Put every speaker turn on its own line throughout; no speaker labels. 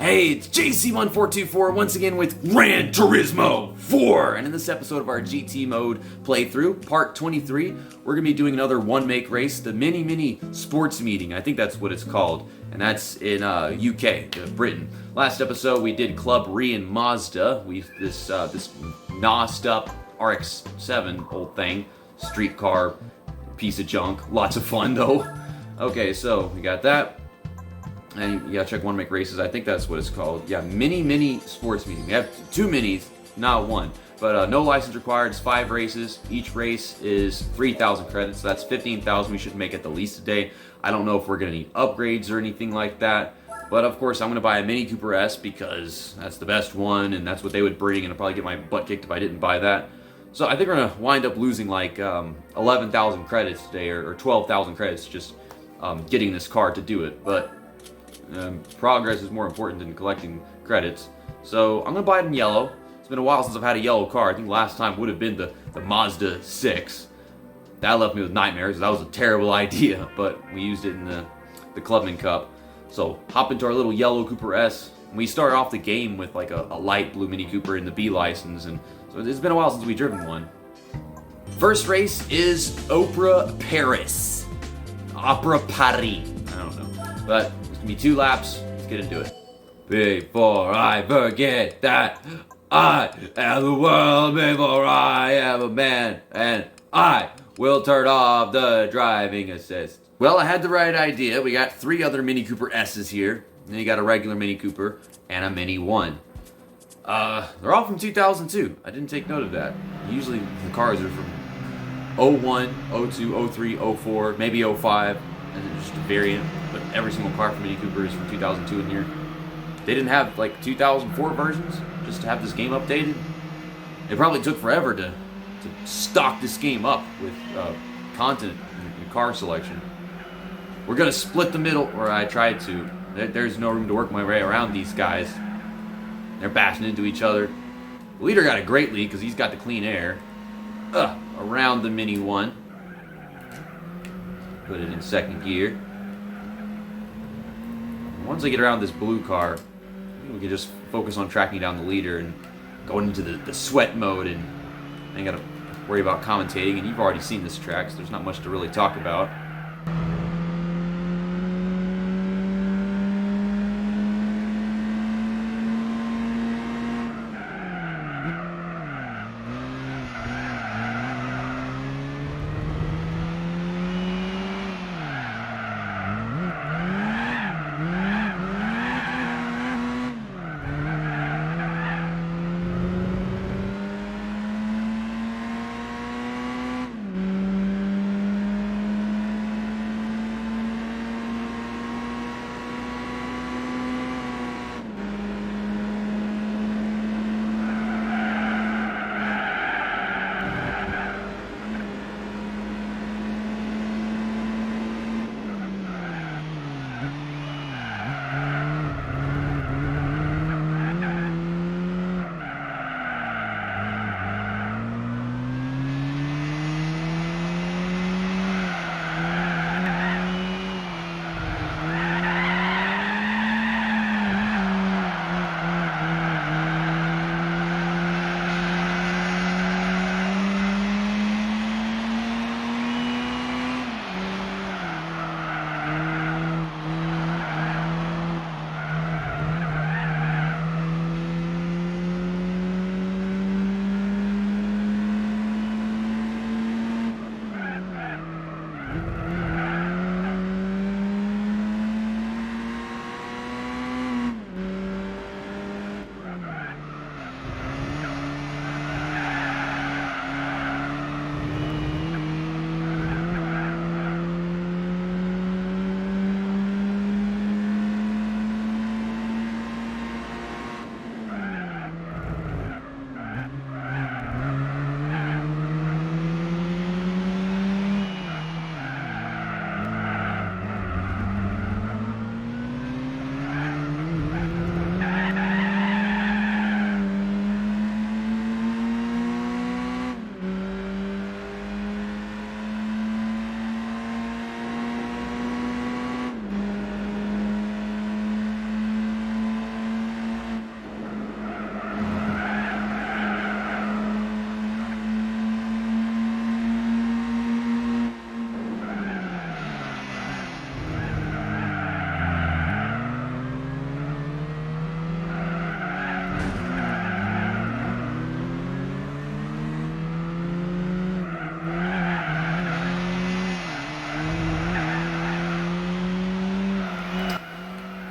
Hey, it's JC1424 once again with Gran Turismo 4, and in this episode of our GT mode playthrough, part 23, we're going to be doing another one-make race, the mini sports meeting. I think that's what it's called, and that's in UK, Britain. Last episode we did Club Re and Mazda. This nosed up RX-7 old thing, street car, piece of junk, lots of fun though. Okay, so we got that. And you gotta check one make races. I think that's what it's called. Yeah, mini sports meeting. We have two minis, not one. But no license required. It's 5 races. Each race is 3,000 credits. So that's 15,000. We should make at the least a day. I don't know if we're gonna need upgrades or anything like that. But of course, I'm gonna buy a Mini Cooper S because that's the best one, and that's what they would bring. And I'd probably get my butt kicked if I didn't buy that. So I think we're gonna wind up losing like 11,000 credits today, or 12,000 credits just getting this car to do it. But progress is more important than collecting credits. So I'm gonna buy it in yellow. It's been a while since I've had a yellow car. I think last time would have been the Mazda 6. That left me with nightmares. That was a terrible idea, but we used it in the Clubman Cup. So hop into our little yellow Cooper S. We start off the game with like a light blue Mini Cooper in the B license, and so it's been a while since we've driven one. First race is Opera Paris. Opera Paris. I don't know, but it's gonna be 2 laps. Let's get into it. Before I forget that I am the world, before I am a man, and I will turn off the driving assist. Well, I had the right idea. We got 3 other Mini Cooper S's here. And then you got a regular Mini Cooper and a Mini 1. They're all from 2002. I didn't take note of that. Usually the cars are from 01, 02, 03, 04, maybe 05, and then just a variant. But every single car from Mini Cooper is from 2002 in here. They didn't have like 2004 versions just to have this game updated. It probably took forever to stock this game up with content and car selection. We're gonna split the middle, or I tried to. There's no room to work my way around these guys. They're bashing into each other. The leader got a great lead because he's got the clean air. Around the Mini 1. Put it in second gear. Once I get around this blue car, we can just focus on tracking down the leader and going into the sweat mode, and I ain't gotta worry about commentating, and you've already seen this track, so there's not much to really talk about.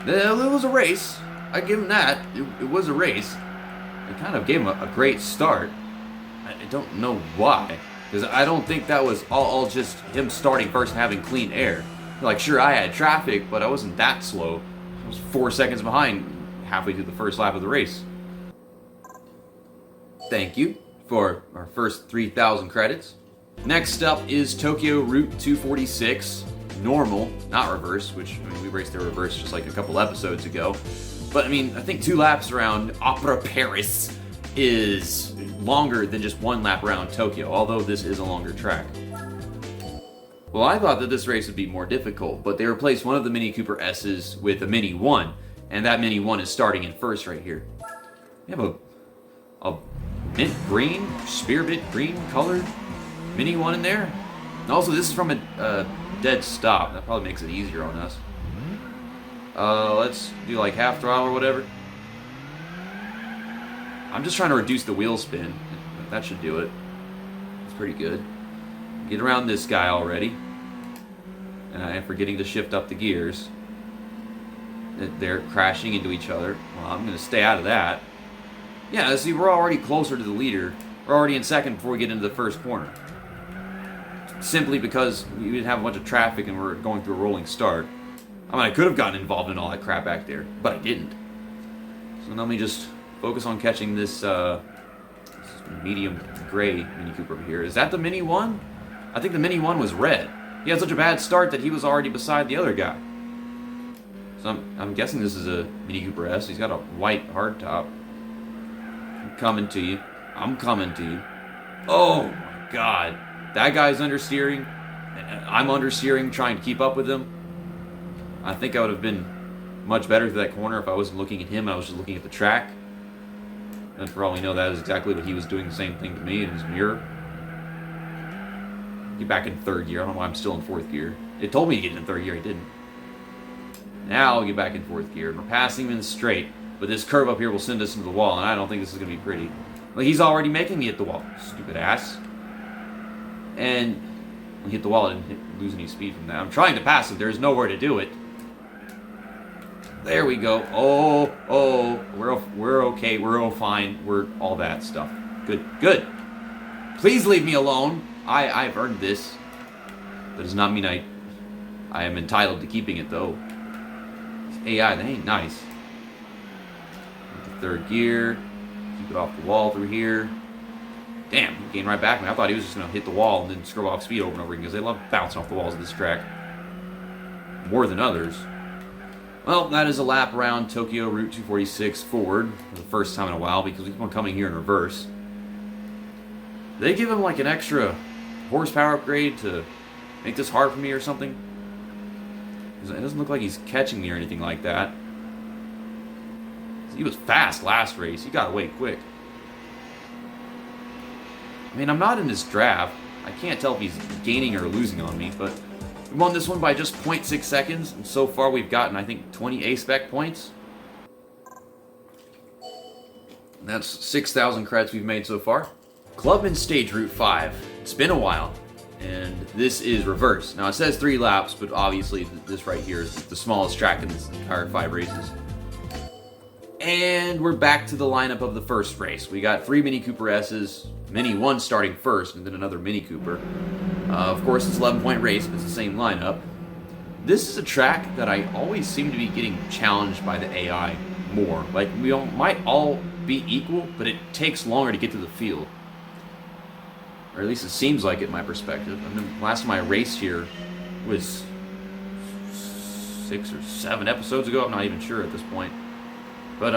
It was a race. I give him that. It was a race. It kind of gave him a great start. I don't know why. Because I don't think that was all just him starting first and having clean air. Like, sure, I had traffic, but I wasn't that slow. I was 4 seconds behind halfway through the first lap of the race. Thank you for our first 3,000 credits. Next up is Tokyo Route 246. Normal, not reverse, which, I mean, we raced the reverse just like a couple episodes ago. But, I mean, I think 2 laps around Opera Paris is longer than just 1 lap around Tokyo, although this is a longer track. Well, I thought that this race would be more difficult, but they replaced one of the Mini Cooper S's with a Mini 1, and that Mini 1 is starting in first right here. We have a mint green, spearmint green colored Mini 1 in there. And also, this is from a dead stop. That probably makes it easier on us. Let's do like half throttle or whatever. I'm just trying to reduce the wheel spin. That should do it. It's pretty good. Get around this guy already. And I am forgetting to shift up the gears. They're crashing into each other. Well, I'm going to stay out of that. Yeah, see, we're already closer to the leader. We're already in second before we get into the first corner. Simply because we didn't have a bunch of traffic and we're going through a rolling start. I mean, I could have gotten involved in all that crap back there, but I didn't. So let me just focus on catching this medium gray Mini Cooper over here. Is that the Mini 1? I think the Mini 1 was red. He had such a bad start that he was already beside the other guy. So I'm guessing this is a Mini Cooper S. He's got a white hardtop. I'm coming to you. I'm coming to you. Oh my god. That guy's understeering. I'm understeering, trying to keep up with him. I think I would have been much better through that corner if I wasn't looking at him. I was just looking at the track. And for all we know, that is exactly what he was doing, the same thing to me in his mirror. Get back in 3rd gear. I don't know why I'm still in 4th gear. It told me to get in 3rd gear. I didn't. Now I'll get back in 4th gear. We're passing him in straight. But this curve up here will send us into the wall, and I don't think this is going to be pretty. Like, he's already making me hit the wall. Stupid ass. And when he hit the wall, I didn't lose any speed from that. I'm trying to pass him. There's nowhere to do it. There we go. Oh, we're okay. We're all fine. We're all that stuff. Good. Please leave me alone. I've earned this. That does not mean I am entitled to keeping it, though. AI, that ain't nice. Into 3rd gear. Keep it off the wall through here. Damn, he came right back. I thought he was just going to hit the wall and then scroll off speed over and over again, because they love bouncing off the walls of this track. More than others. Well, that is a lap around Tokyo Route 246 forward for the first time in a while, because we keep on coming here in reverse. Did they give him like an extra horsepower upgrade to make this hard for me or something? It doesn't look like he's catching me or anything like that. He was fast last race. He got away quick. I mean, I'm not in this draft. I can't tell if he's gaining or losing on me, but we won this one by just 0.6 seconds, and so far we've gotten, I think, 20 A-Spec points. And that's 6,000 credits we've made so far. Clubman Stage Route 5. It's been a while, and this is reverse. Now, it says 3 laps, but obviously this right here is the smallest track in this entire 5 races. And we're back to the lineup of the first race. We got 3 Mini Cooper S's, Mini 1 starting first, and then another Mini Cooper. Of course, it's an 11-point race, but it's the same lineup. This is a track that I always seem to be getting challenged by the AI more. Like, we might all be equal, but it takes longer to get to the field. Or at least it seems like it in my perspective. I mean, last time I raced here was 6 or 7 episodes ago. I'm not even sure at this point. But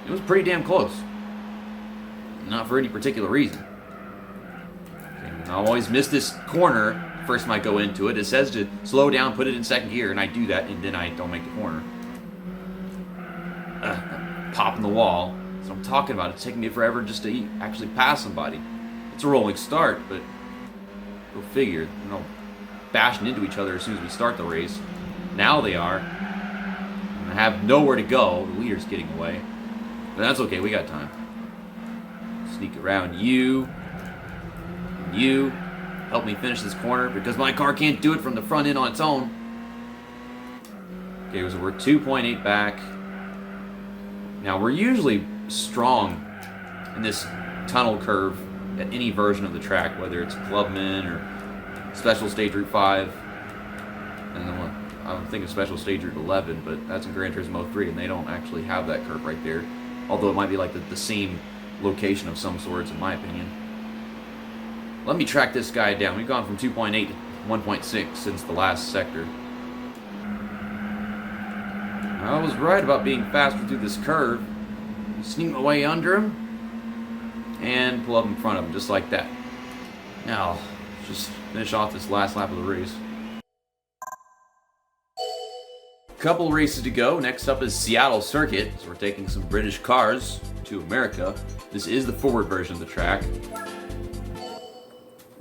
it was pretty damn close. Not for any particular reason. I always miss this corner first time I go into it. It says to slow down, put it in 2nd gear, and I do that, and then I don't make the corner. Popping the wall. That's what I'm talking about. It's taking me forever just to actually pass somebody. It's a rolling start, but go figure. They're all bashing into each other as soon as we start the race. Now they are. And I have nowhere to go. The leader's getting away. But that's okay. We got time. Sneak around you. You. Help me finish this corner because my car can't do it from the front end on its own. Okay, so we're 2.8 back. Now, we're usually strong in this tunnel curve at any version of the track, whether it's Clubman or Special Stage Route 5. And then I don't think of Special Stage Route 11, but that's in Gran Turismo 3, and they don't actually have that curve right there. Although it might be like the same location of some sorts, in my opinion. Let me track this guy down. We've gone from 2.8 to 1.6 since the last sector. I was right about being faster through this curve. Sneak my way under him and pull up in front of him, just like that. Now, just finish off this last lap of the race. Couple races to go. Next up is Seattle Circuit. So we're taking some British cars to America. This is the forward version of the track.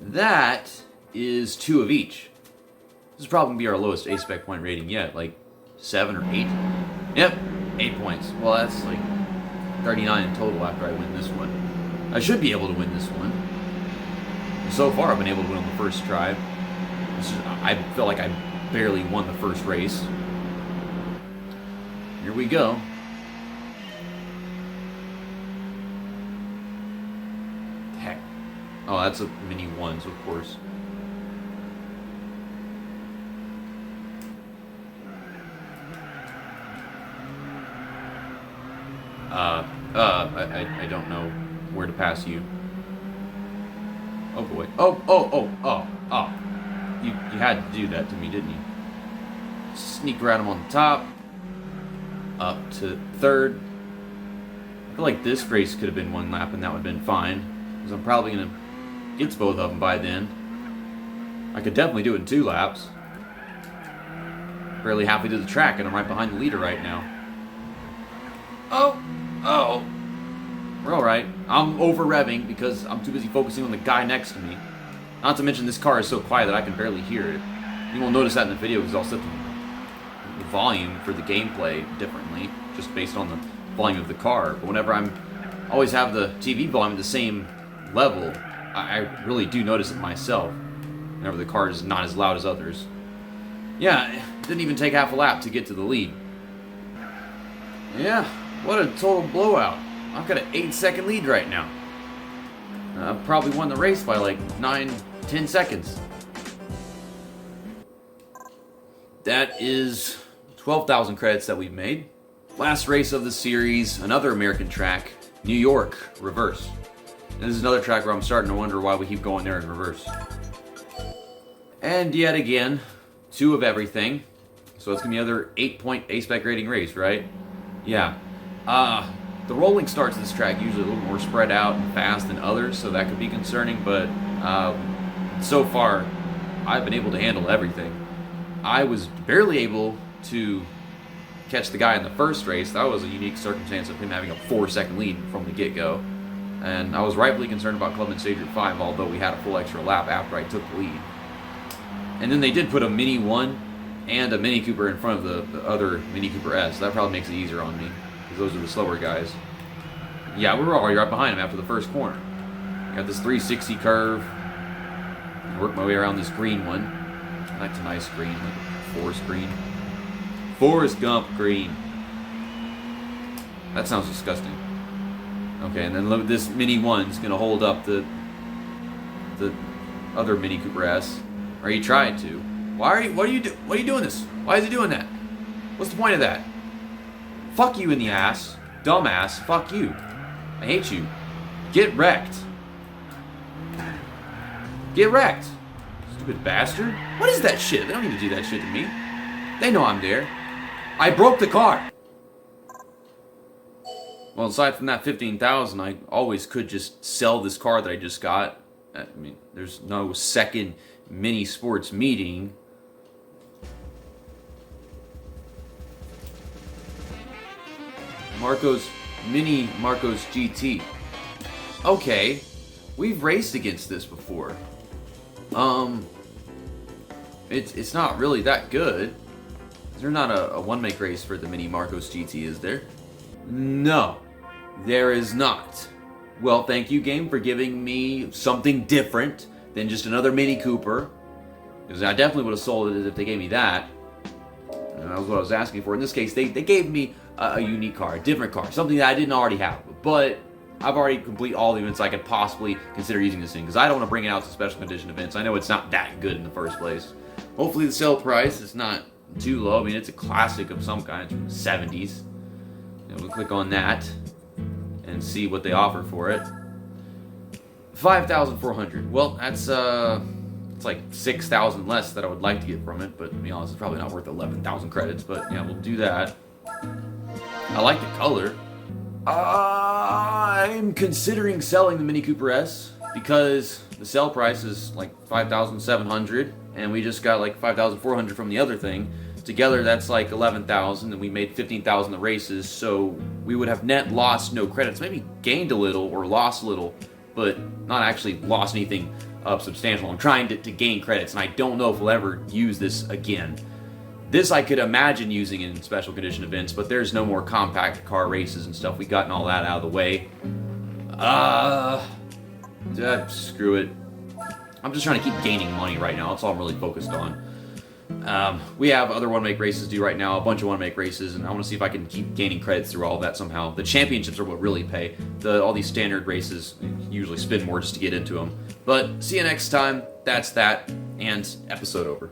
That is 2 of each. This is probably going to be our lowest A-Spec point rating yet, like 7 or 8. Yep, 8 points. Well, that's like 39 in total after I win this one. I should be able to win this one. So far, I've been able to win on the first try. I feel like I barely won the first race. Here we go. Heck. Oh, that's a mini ones, of course. I don't know where to pass you. Oh boy. Oh. You had to do that to me, didn't you? Sneak around him on the top. Up to third. I feel like this race could have been 1 lap and that would have been fine. Because I'm probably going to get to both of them by then. I could definitely do it in 2 laps. Barely halfway through the track and I'm right behind the leader right now. Oh! We're alright. I'm over-revving because I'm too busy focusing on the guy next to me. Not to mention this car is so quiet that I can barely hear it. You won't notice that in the video because I'll set the volume for the gameplay differently, just based on the volume of the car. But whenever I always have the TV volume at the same level, I really do notice it myself. Whenever the car is not as loud as others. Yeah, it didn't even take half a lap to get to the lead. Yeah, what a total blowout. I've got an 8-second lead right now. I've probably won the race by like 9-10 seconds. That is 12,000 credits that we've made. Last race of the series, another American track, New York, reverse. And this is another track where I'm starting to wonder why we keep going there in reverse. And yet again, 2 of everything. So it's going to be another 8-point A-Spec rating race, right? Yeah. The rolling starts of this track usually a little more spread out and fast than others, so that could be concerning, but so far, I've been able to handle everything. I was barely able to catch the guy in the first race. That was a unique circumstance of him having a 4-second lead from the get-go. And I was rightfully concerned about Clubman Stage Route 5, although we had a full extra lap after I took the lead. And then they did put a Mini 1 and a Mini Cooper in front of the other Mini Cooper S. That probably makes it easier on me, because those are the slower guys. Yeah, we were already right behind him after the first corner. Got this 360 curve. Work my way around this green one. That's a nice green, like a forest green. Forrest Gump green. That sounds disgusting. Okay, and then look, this Mini 1's gonna hold up the other Mini Cooper S. Or he tried to. What are you doing this? Why is he doing that? What's the point of that? Fuck you in the ass. Dumbass. Fuck you. I hate you. Get wrecked. Get wrecked. Stupid bastard. What is that shit? They don't need to do that shit to me. They know I'm there. I broke the car. Well, aside from that 15,000, I always could just sell this car that I just got. I mean, there's no second mini sports meeting. Mini Marcos GT. Okay, we've raced against this before. It's not really that good. There's not a one-make race for the Mini Marcos GT, is there? No, there is not. Well, thank you, game, for giving me something different than just another Mini Cooper. Because I definitely would have sold it if they gave me that. And that was what I was asking for. In this case, they gave me a unique car, a different car, something that I didn't already have. But I've already completed all the events I could possibly consider using this thing, because I don't want to bring it out to special condition events. I know it's not that good in the first place. Hopefully the sale price is not too low. I mean, it's a classic of some kind. It's from the 70s. And we'll click on that and see what they offer for it. 5,400. Well, that's it's like 6,000 less that I would like to get from it, but to be honest, it's probably not worth 11,000 credits. But yeah, we'll do that. I like the color. I'm considering selling the Mini Cooper S because the sale price is like 5,700, and we just got like 5,400 from the other thing. Together, that's like 11,000, and we made 15,000 the races, so we would have net lost no credits. Maybe gained a little or lost a little, but not actually lost anything substantial. I'm trying to gain credits, and I don't know if we'll ever use this again. This I could imagine using in special condition events, but there's no more compact car races and stuff. We've gotten all that out of the way. Screw it. I'm just trying to keep gaining money right now. That's all I'm really focused on. We have other one-make races due right now, a bunch of one-make races, and I want to see if I can keep gaining credits through all of that somehow. The championships are what really pay. All these standard races usually spend more just to get into them. But see you next time. That's that, and episode over.